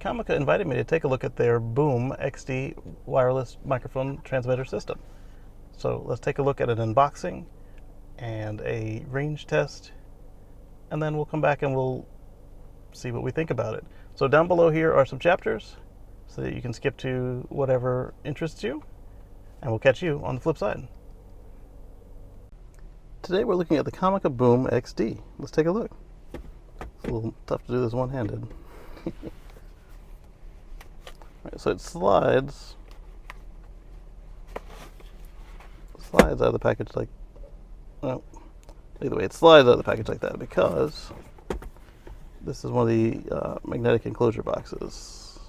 Comica invited me to take a look at their Boom XD wireless microphone transmitter system. So let's take a look at an unboxing and a range test, and then we'll come back and we'll see what we think about it. So down below here are some chapters so that you can skip to whatever interests you, and we'll catch you on the flip side. Today we're looking at the Comica Boom XD. Let's take a look. It's a little tough to do this one-handed. Right, so it slides out of the package like, well, either way, it slides out of the package like that because this is one of the magnetic enclosure boxes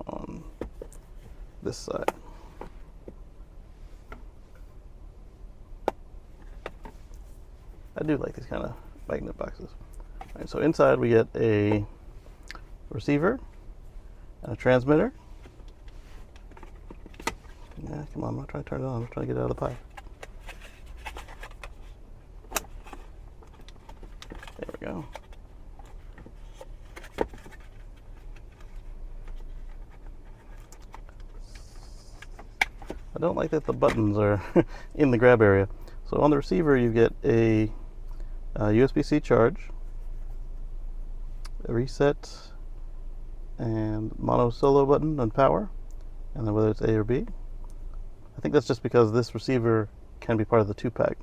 on this side. I do like these kind of magnet boxes. All right, so inside we get a receiver and a transmitter. Yeah, come on, I'm not trying to turn it on, I'm trying to get it out of the pipe. There we go. I don't like that the buttons are in the grab area. So on the receiver you get a USB-C charge, a reset, and mono solo button and power, and then whether it's A or B. I think that's just because this receiver can be part of the 2-pack.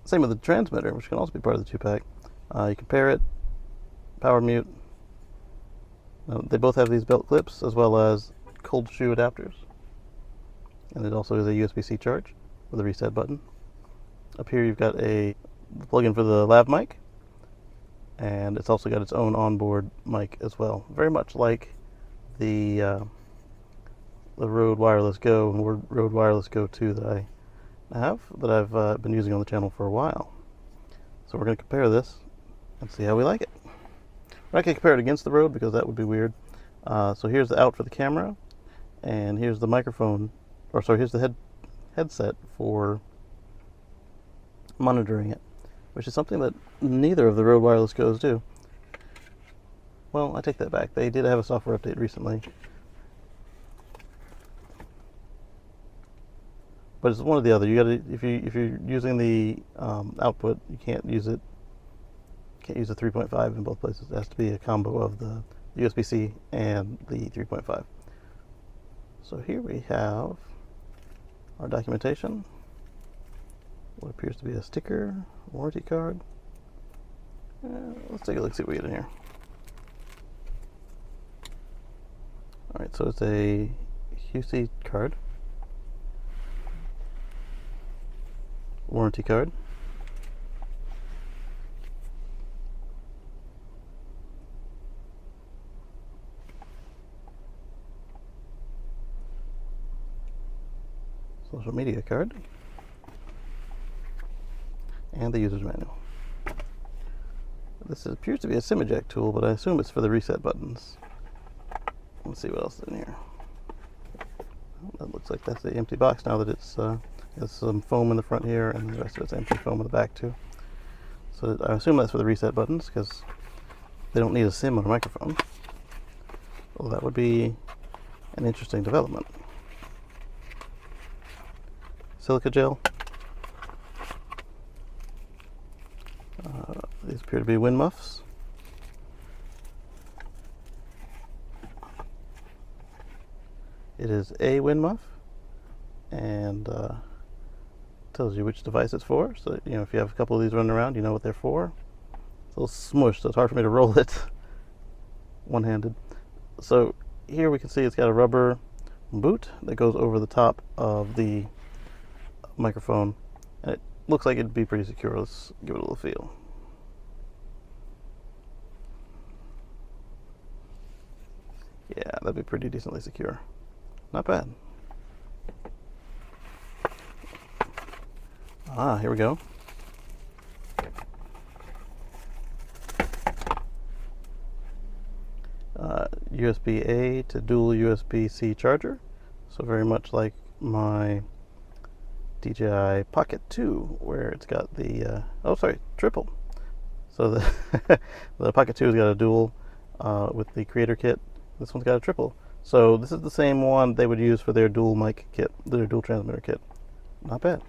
Same with the transmitter, which can also be part of the 2-pack. You can pair it, power mute. They both have these belt clips as well as cold shoe adapters. And it also is a USB-C charge with a reset button. Up here you've got a plug-in for the lav mic, and it's also got its own onboard mic as well. Very much like the Rode Wireless Go and Rode Wireless Go 2 that I've been using on the channel for a while. So we're going to compare this and see how we like it. We're not going to compare it against the Rode because that would be weird. So here's the out for the camera, and here's the microphone, or sorry, here's the headset for monitoring it, which is something that neither of the Rode Wireless Go's do. Well, I take that back. They did have a software update recently, but it's one or the other. You gotta, if you're using the output, you can't use the 3.5 in both places. It has to be a combo of the USB-C and the 3.5. So here we have our documentation, what appears to be a sticker, warranty card. Let's take a look, see what we get in here. Alright, so it's a QC card, warranty card, social media card, and the user's manual. This appears to be a SIM eject tool, but I assume it's for the reset buttons. Let's see what else is in here. Well, that looks like that's the empty box now that it's there's some foam in the front here, and the rest of it's empty foam in the back too. So I assume that's for the reset buttons because they don't need a SIM on a microphone. Well, that would be an interesting development. Silica gel. These appear to be wind muffs. It is a wind muff, and tells you which device it's for. So you know, if you have a couple of these running around, you know what they're for. It's a little smushed, so it's hard for me to roll it one-handed. So here we can see it's got a rubber boot that goes over the top of the microphone, and it looks like it'd be pretty secure. Let's give it a little feel. Yeah, that'd be pretty decently secure. Not bad. Here we go. USB-A to dual USB-C charger. So very much like my DJI Pocket 2, where it's got the triple. So the the Pocket 2 has got a dual with the creator kit. This one's got a triple. So this is the same one they would use for their dual mic kit, their dual transmitter kit. Not bad.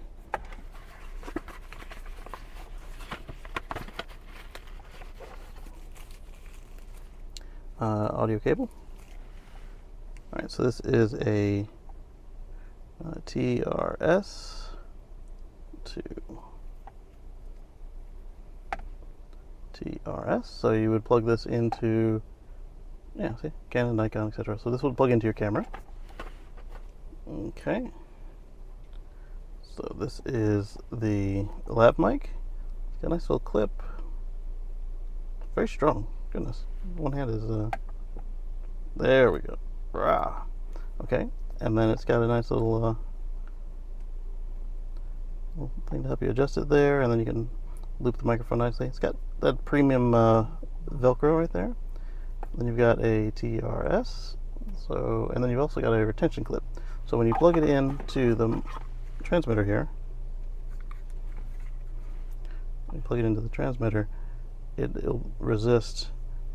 Audio cable. Alright, so this is a TRS to TRS. So you would plug this into, yeah, see, Canon, Nikon, etc. So this would plug into your camera. Okay. So this is the lav mic. It's got a nice little clip. Very strong. Goodness. One hand is, there we go. Rah. Okay. And then it's got a nice little thing to help you adjust it there, and then you can loop the microphone nicely. It's got that premium Velcro right there. Then you've got a TRS. So, and then you've also got a retention clip. So when you plug it into the transmitter here, it'll resist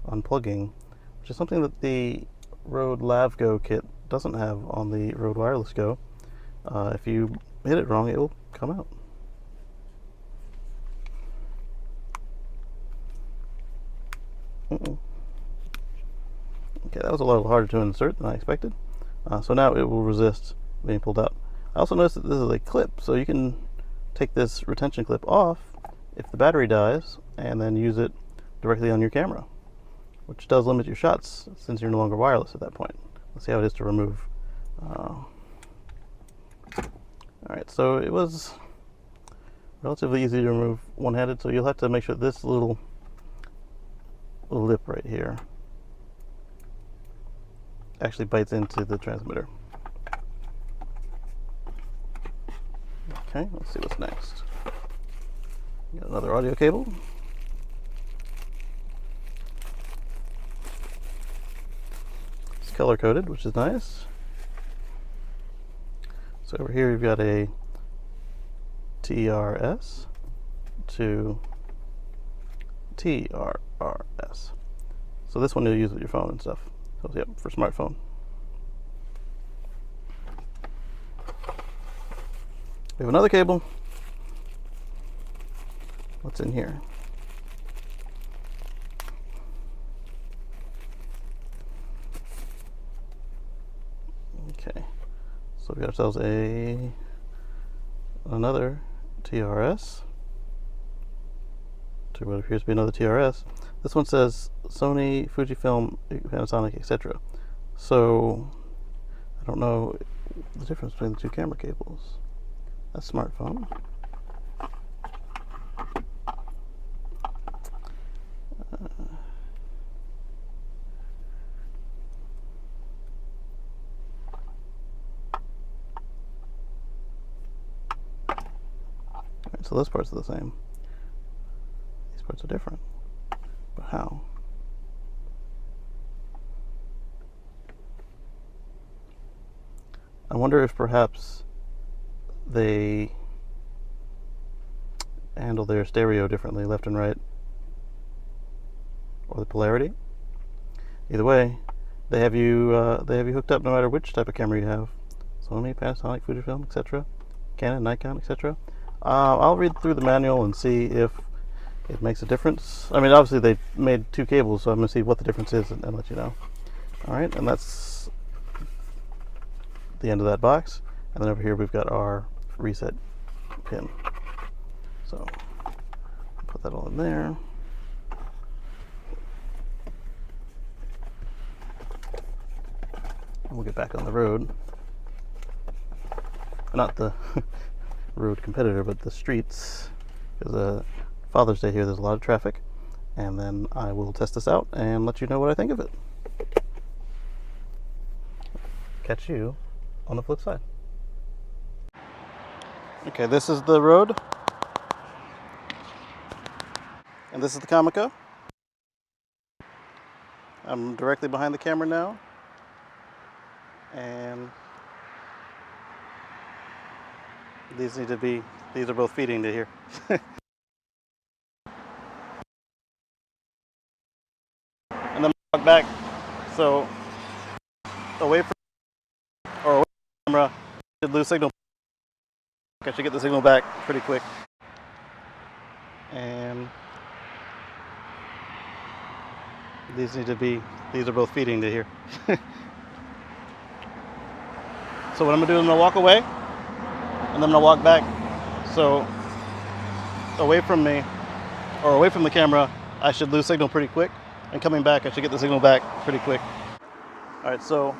unplugging, which is something that the Rode LavGo kit doesn't have on the Rode Wireless Go. If you hit it wrong, it will come out. Okay, that was a little harder to insert than I expected. So now it will resist being pulled out. I also noticed that this is a clip, so you can take this retention clip off if the battery dies and then use it directly on your camera, which does limit your shots since you're no longer wireless at that point. Let's see how it is to remove. Alright, so it was relatively easy to remove one-handed, so you'll have to make sure this little lip right here actually bites into the transmitter. Okay, let's see what's next. Got another audio cable. It's color coded, which is nice. So over here we've got a TRS to TRRS. So this one you'll use with your phone and stuff. So yep, for smartphone. We have another cable. What's in here? Okay, so we got ourselves another TRS to what appears to be another TRS. This one says Sony, Fujifilm, Panasonic, etc. So I don't know the difference between the two camera cables. That's smartphone. So those parts are the same. These parts are different. But how? I wonder if perhaps they handle their stereo differently, left and right, or the polarity. Either way, they have you hooked up no matter which type of camera you have. Sony, Panasonic, Fujifilm, etc. Canon, Nikon, etc. I'll read through the manual and see if it makes a difference. I mean, obviously they made two cables, so I'm going to see what the difference is and let you know. Alright, and that's the end of that box. And then over here we've got our reset pin. So, put that all in there. And we'll get back on the road. Not the road competitor, but the streets, because Father's Day here, there's a lot of traffic, and then I will test this out and let you know what I think of it. Catch you on the flip side. Okay, this is the road, and this is the Comica. I'm directly behind the camera now, and These need to be, these are both feeding to here. And then walk back, so away from the camera, should lose signal. I should get the signal back pretty quick. And these need to be, these are both feeding to here. So what I'm gonna do is I'm gonna walk away, and then I'm gonna walk back. So away from me, or away from the camera, I should lose signal pretty quick. And coming back, I should get the signal back pretty quick. All right, so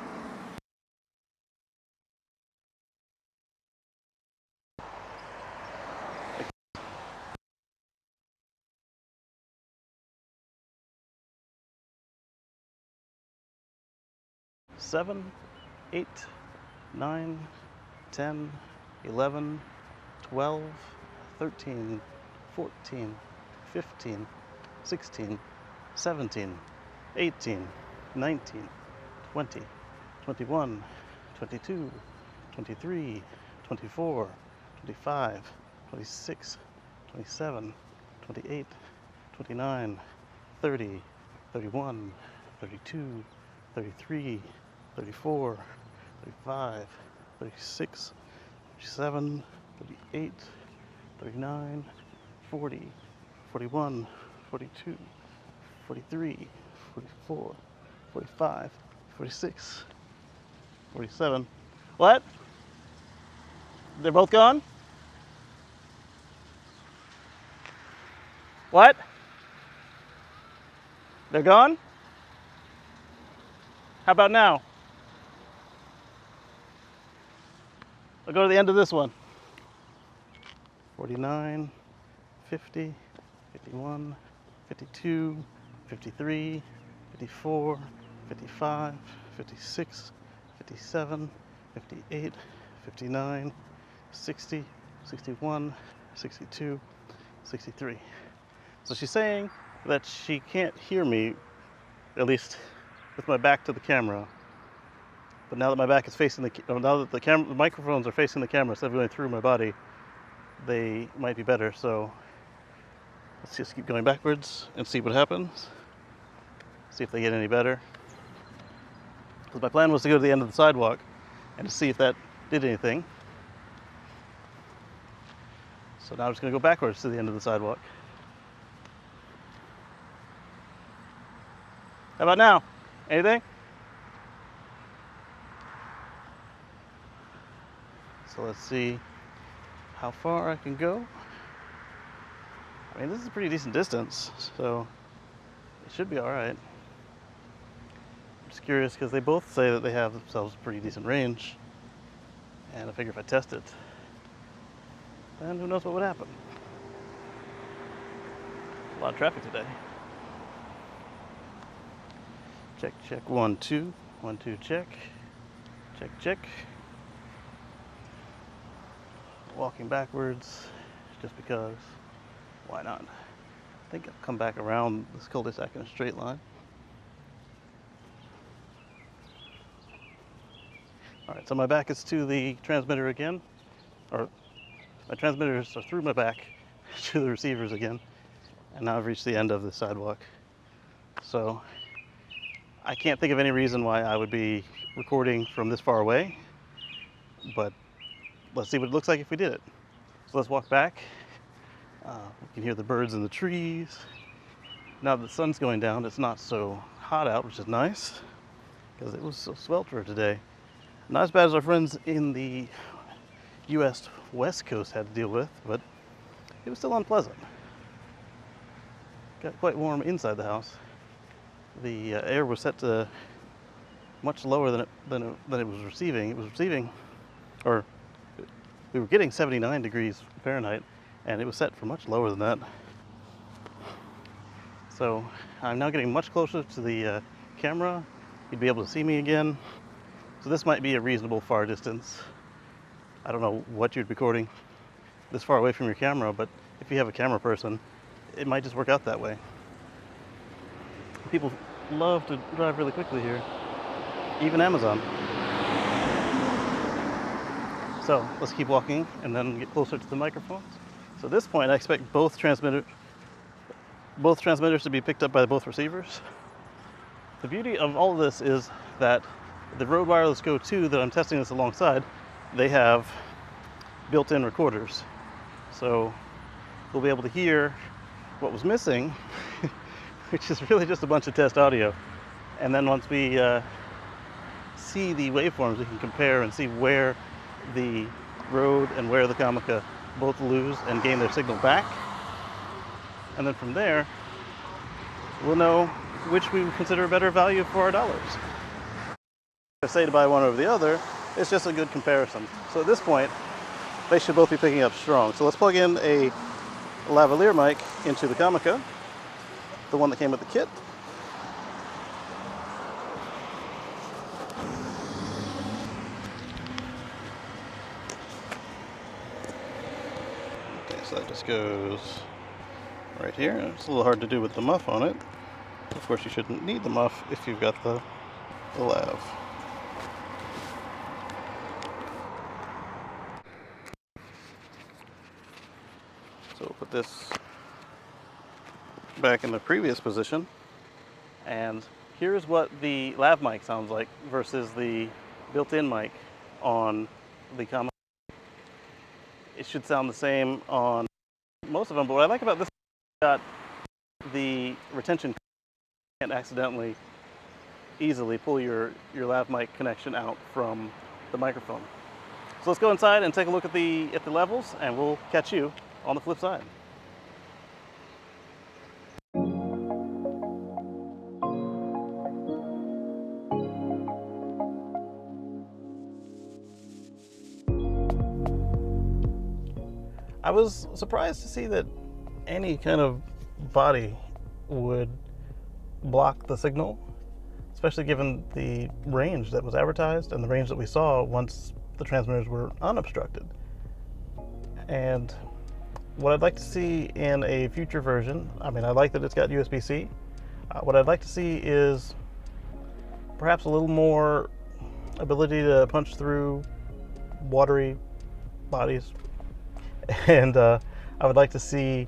seven, 8, 9, 10, 11, 12, 13, 14, 15, 16, 17, 18, 19, 20, 21, 22, 23, 24, 25, 26, 27, 28, 29, 30, 31, 32, 33, 34, 35, 36, 37, 38, 39, 40, 41, 42, 43, 44, 45, 46, 47. What? They're both gone? What? They're gone? How about now? I'll go to the end of this one. 49, 50, 51, 52, 53, 54, 55, 56, 57, 58, 59, 60, 61, 62, 63. So she's saying that she can't hear me, at least with my back to the camera. But now that my back is facing now that the microphones are facing the camera instead of going through my body, they might be better. So let's just keep going backwards and see what happens. See if they get any better. Because my plan was to go to the end of the sidewalk and to see if that did anything. So now I'm just going to go backwards to the end of the sidewalk. How about now? Anything? So let's see how far I can go. I mean, this is a pretty decent distance, so it should be all right. I'm just curious because they both say that they have themselves a pretty decent range, and I figure if I test it, then who knows what would happen. A lot of traffic today. Check, check, 1, 2. 1, 2, check. Check, check. Walking backwards just because, why not? I think I'll come back around this cul-de-sac in a straight line. All right, so my back is to the transmitter again, or my transmitters are through my back to the receivers again, and now I've reached the end of the sidewalk. So I can't think of any reason why I would be recording from this far away, but let's see what it looks like if we did it. So let's walk back. We can hear the birds in the trees. Now that the sun's going down, it's not so hot out, which is nice, because it was so swelter today. Not as bad as our friends in the U.S. West Coast had to deal with, but it was still unpleasant. Got quite warm inside the house. The air was set to much lower than it was receiving. It was receiving, or we were getting 79 degrees Fahrenheit, and it was set for much lower than that. So I'm now getting much closer to the camera. You'd be able to see me again. So this might be a reasonable far distance. I don't know what you're recording this far away from your camera, but if you have a camera person, it might just work out that way. People love to drive really quickly here, even Amazon. So let's keep walking and then get closer to the microphones. So at this point, I expect both transmitters to be picked up by both receivers. The beauty of all of this is that the Rode Wireless Go 2 that I'm testing this alongside, they have built-in recorders. So we'll be able to hear what was missing, which is really just a bunch of test audio. And then once we see the waveforms, we can compare and see where the Rode and where the Comica both lose and gain their signal back. And then from there, we'll know which we would consider a better value for our dollars. If I say to buy one over the other, it's just a good comparison. So at this point, they should both be picking up strong. So let's plug in a lavalier mic into the Comica, the one that came with the kit. Okay, so that just goes right here. It's a little hard to do with the muff on it. Of course, you shouldn't need the muff if you've got the lav. So we'll put this back in the previous position, and here's what the lav mic sounds like versus the built-in mic on the Comica. It should sound the same on most of them, but what I like about this is got the retention. You can't accidentally easily pull your lav mic connection out from the microphone. So let's go inside and take a look at the levels, and we'll catch you on the flip side. I was surprised to see that any kind of body would block the signal, especially given the range that was advertised and the range that we saw once the transmitters were unobstructed. And what I'd like to see in a future version, I mean, I like that it's got USB-C. What I'd like to see is perhaps a little more ability to punch through watery bodies. And I would like to see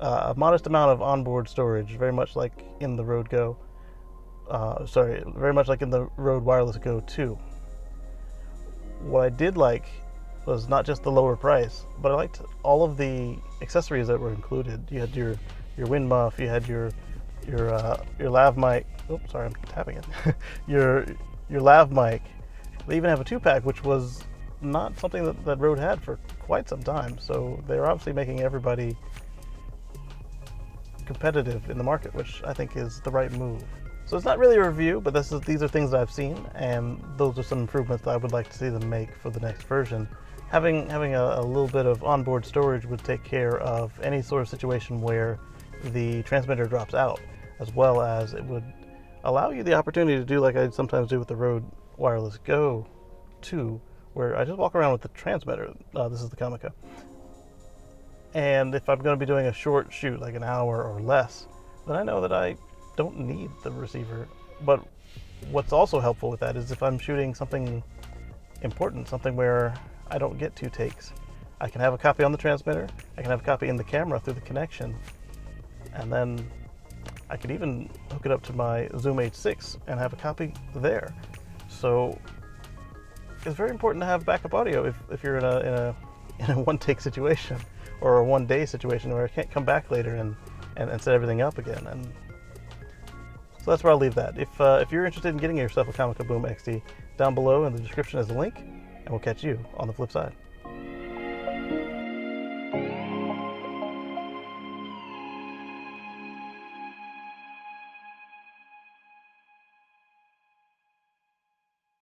a modest amount of onboard storage, very much like in the Rode Go. Very much like in the Rode Wireless Go 2. What I did like was not just the lower price, but I liked all of the accessories that were included. You had your wind muff, you had your lav mic. Oops, sorry, I'm tapping it. your lav mic. They even have a 2-pack, which was not something that Rode had for quite some time. So they're obviously making everybody competitive in the market, which I think is the right move. So it's not really a review, but these are things that I've seen, and those are some improvements that I would like to see them make for the next version. Having a little bit of onboard storage would take care of any sort of situation where the transmitter drops out, as well as it would allow you the opportunity to do like I sometimes do with the Rode Wireless Go 2, where I just walk around with the transmitter. This is the Comica. And if I'm going to be doing a short shoot, like an hour or less, then I know that I don't need the receiver. But what's also helpful with that is if I'm shooting something important, something where I don't get 2 takes, I can have a copy on the transmitter, I can have a copy in the camera through the connection, and then I could even hook it up to my Zoom H6 and have a copy there. So it's very important to have backup audio if you're in a one-take situation or a one-day situation where I can't come back later and set everything up again. And so that's where I'll leave that. If you're interested in getting yourself a Comica Boom XD, down below in the description is a link, and we'll catch you on the flip side.